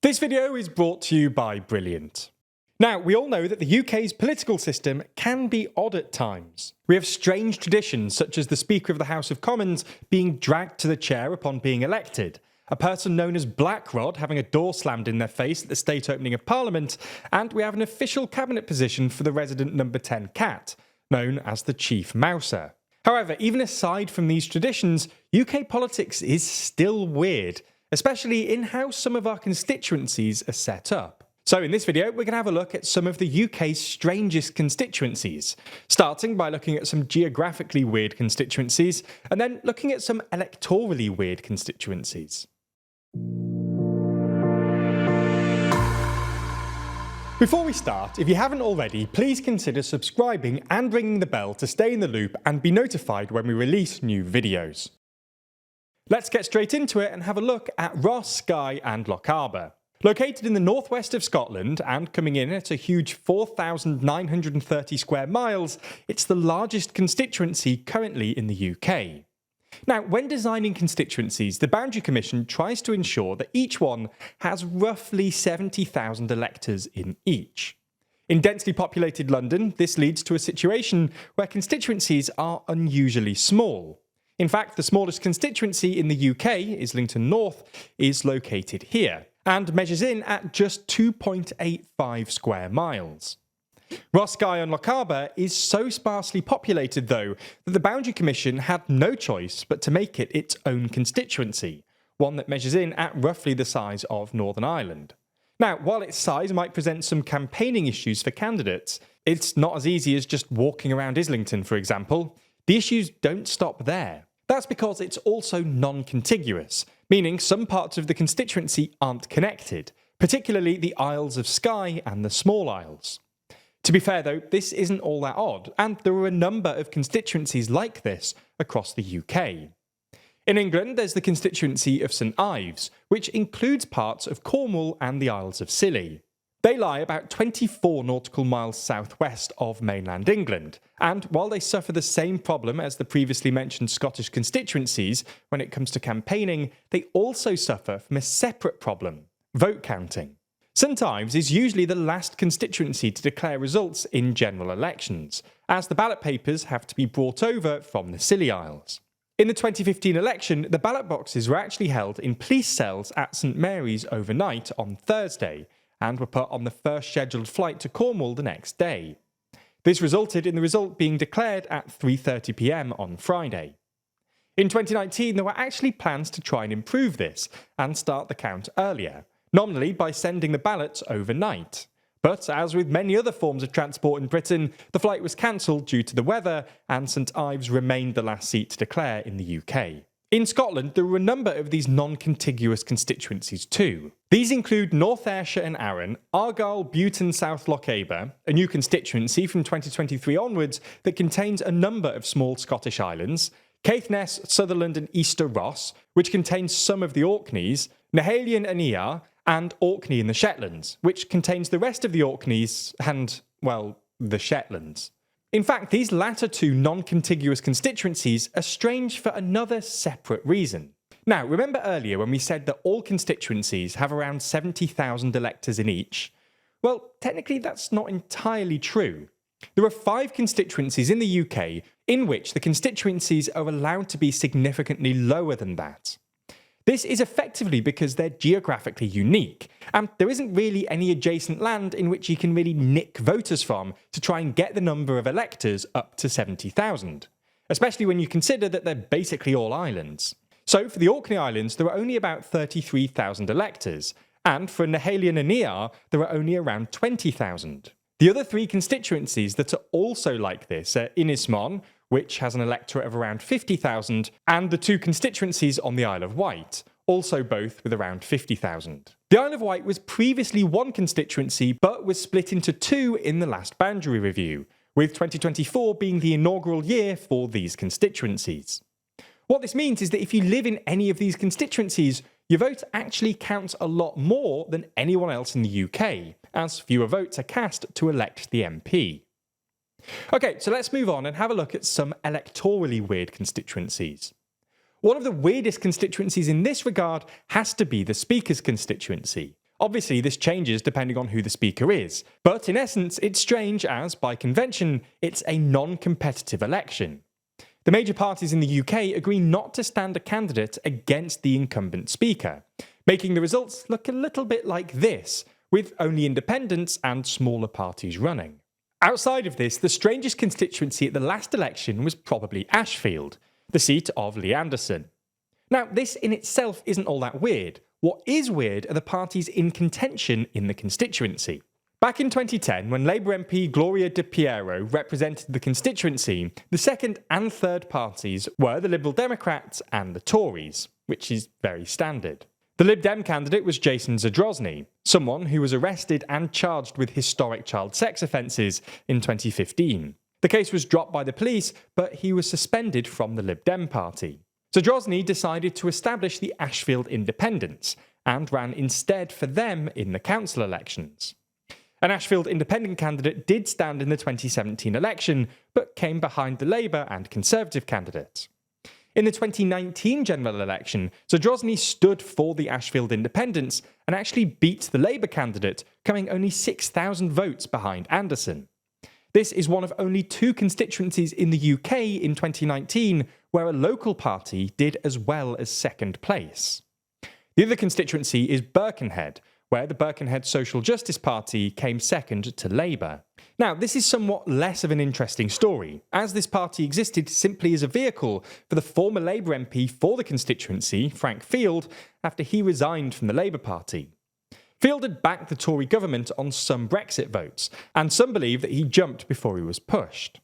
This video is brought to you by Brilliant. Now, we all know that the UK's political system can be odd at times. We have strange traditions such as the Speaker of the House of Commons being dragged to the chair upon being elected, a person known as Blackrod having a door slammed in their face at the state opening of Parliament, and we have an official cabinet position for the resident number 10 cat, known as the Chief Mouser. However, even aside from these traditions, UK politics is still weird, especially in how some of our constituencies are set up. So in this video, we're going to have a look at some of the UK's strangest constituencies, starting by looking at some geographically weird constituencies, and then looking at some electorally weird constituencies. Before we start, if you haven't already, please consider subscribing and ringing the bell to stay in the loop and be notified when we release new videos. Let's get straight into it and have a look at Ross, Skye and Lochaber. Located in the northwest of Scotland and coming in at a huge 4,930 square miles, it's the largest constituency currently in the UK. Now, when designing constituencies, the Boundary Commission tries to ensure that each one has roughly 70,000 electors in each. In densely populated London, this leads to a situation where constituencies are unusually small. In fact, the smallest constituency in the UK, Islington North, is located here, and measures in at just 2.85 square miles. Ross, Skye and Lochaber is so sparsely populated though that the Boundary Commission had no choice but to make it its own constituency, one that measures in at roughly the size of Northern Ireland. Now, while its size might present some campaigning issues for candidates, it's not as easy as just walking around Islington, for example. The issues don't stop there. That's because it's also non-contiguous, meaning some parts of the constituency aren't connected, particularly the Isles of Skye and the Small Isles. To be fair though, this isn't all that odd, and there are a number of constituencies like this across the UK. In England, there's the constituency of St Ives, which includes parts of Cornwall and the Isles of Scilly. They lie about 24 nautical miles southwest of mainland England, and while they suffer the same problem as the previously mentioned Scottish constituencies when it comes to campaigning, they also suffer from a separate problem: vote counting. St Ives is usually the last constituency to declare results in general elections, as the ballot papers have to be brought over from the Scilly Isles. In the 2015 election, the ballot boxes were actually held in police cells at St Mary's overnight on Thursday, and were put on the first scheduled flight to Cornwall the next day. This resulted in the result being declared at 3:30 PM on Friday. In 2019, there were actually plans to try and improve this and start the count earlier, nominally by sending the ballots overnight. But as with many other forms of transport in Britain, the flight was cancelled due to the weather, and St Ives remained the last seat to declare in the UK. In Scotland, there were a number of these non-contiguous constituencies too. These include North Ayrshire and Arran, Argyll, Bute South Lochaber, a new constituency from 2023 onwards that contains a number of small Scottish islands, Caithness, Sutherland and Easter Ross, which contains some of the Orkneys, Nehalion and Iar, and Orkney in the Shetlands, which contains the rest of the Orkneys and, well, the Shetlands. In fact, these latter two non-contiguous constituencies are strange for another separate reason. Now, remember earlier when we said that all constituencies have around 70,000 electors in each? Well, technically that's not entirely true. There are 5 constituencies in the UK in which the constituencies are allowed to be significantly lower than that. This is effectively because they're geographically unique, and there isn't really any adjacent land in which you can really nick voters from to try and get the number of electors up to 70,000, especially when you consider that they're basically all islands. So for the Orkney Islands, there are only about 33,000 electors, and for Nehalion and Iar, there are only around 20,000. The other 3 constituencies that are also like this are Inismon, which has an electorate of around 50,000, and the 2 constituencies on the Isle of Wight, also both with around 50,000. The Isle of Wight was previously one constituency, but was split into 2 in the last boundary review, with 2024 being the inaugural year for these constituencies. What this means is that if you live in any of these constituencies, your vote actually counts a lot more than anyone else in the UK, as fewer votes are cast to elect the MP. Okay, so let's move on and have a look at some electorally weird constituencies. One of the weirdest constituencies in this regard has to be the Speaker's constituency. Obviously, this changes depending on who the speaker is, but in essence, it's strange as, by convention, it's a non-competitive election. The major parties in the UK agree not to stand a candidate against the incumbent speaker, making the results look a little bit like this, with only independents and smaller parties running. Outside of this, the strangest constituency at the last election was probably Ashfield, the seat of Lee Anderson. Now, this in itself isn't all that weird. What is weird are the parties in contention in the constituency. Back in 2010, when Labour MP Gloria Di Piero represented the constituency, the second and third parties were the Liberal Democrats and the Tories, which is very standard. The Lib Dem candidate was Jason Zadrozny, someone who was arrested and charged with historic child sex offences in 2015. The case was dropped by the police, but he was suspended from the Lib Dem party. Zadrozny decided to establish the Ashfield Independents and ran instead for them in the council elections. An Ashfield Independent candidate did stand in the 2017 election, but came behind the Labour and Conservative candidates. In the 2019 general election, Zadrozny stood for the Ashfield Independents and actually beat the Labour candidate, coming only 6,000 votes behind Anderson. This is one of only 2 constituencies in the UK in 2019 where a local party did as well as second place. The other constituency is Birkenhead, where the Birkenhead Social Justice Party came second to Labour. Now, this is somewhat less of an interesting story, as this party existed simply as a vehicle for the former Labour MP for the constituency, Frank Field, after he resigned from the Labour Party. Field had backed the Tory government on some Brexit votes, and some believe that he jumped before he was pushed.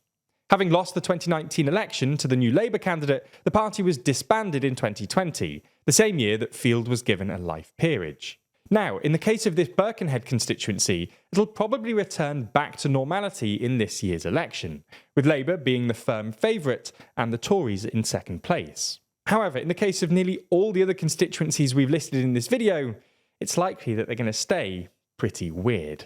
Having lost the 2019 election to the new Labour candidate, the party was disbanded in 2020, the same year that Field was given a life peerage. Now, in the case of this Birkenhead constituency, it'll probably return back to normality in this year's election, with Labour being the firm favourite and the Tories in second place. However, in the case of nearly all the other constituencies we've listed in this video, it's likely that they're going to stay pretty weird.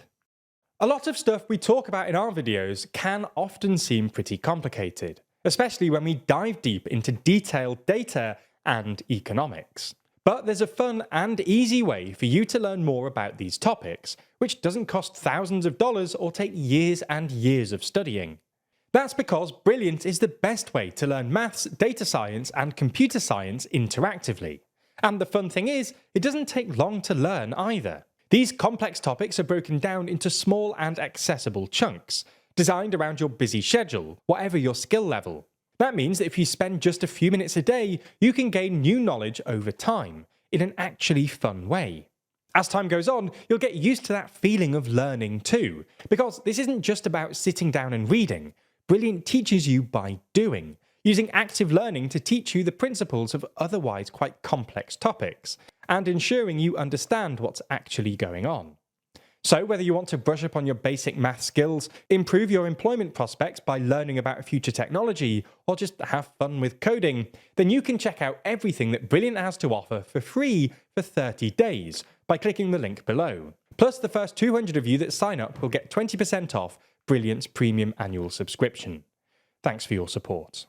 A lot of stuff we talk about in our videos can often seem pretty complicated, especially when we dive deep into detailed data and economics. But there's a fun and easy way for you to learn more about these topics, which doesn't cost thousands of dollars or take years and years of studying. That's because Brilliant is the best way to learn maths, data science, and computer science interactively. And the fun thing is, it doesn't take long to learn either. These complex topics are broken down into small and accessible chunks, designed around your busy schedule, whatever your skill level. That means that if you spend just a few minutes a day, you can gain new knowledge over time, in an actually fun way. As time goes on, you'll get used to that feeling of learning too, because this isn't just about sitting down and reading. Brilliant teaches you by doing, using active learning to teach you the principles of otherwise quite complex topics, and ensuring you understand what's actually going on. So whether you want to brush up on your basic math skills, improve your employment prospects by learning about future technology, or just have fun with coding, then you can check out everything that Brilliant has to offer for free for 30 days by clicking the link below. Plus, the first 200 of you that sign up will get 20% off Brilliant's premium annual subscription. Thanks for your support.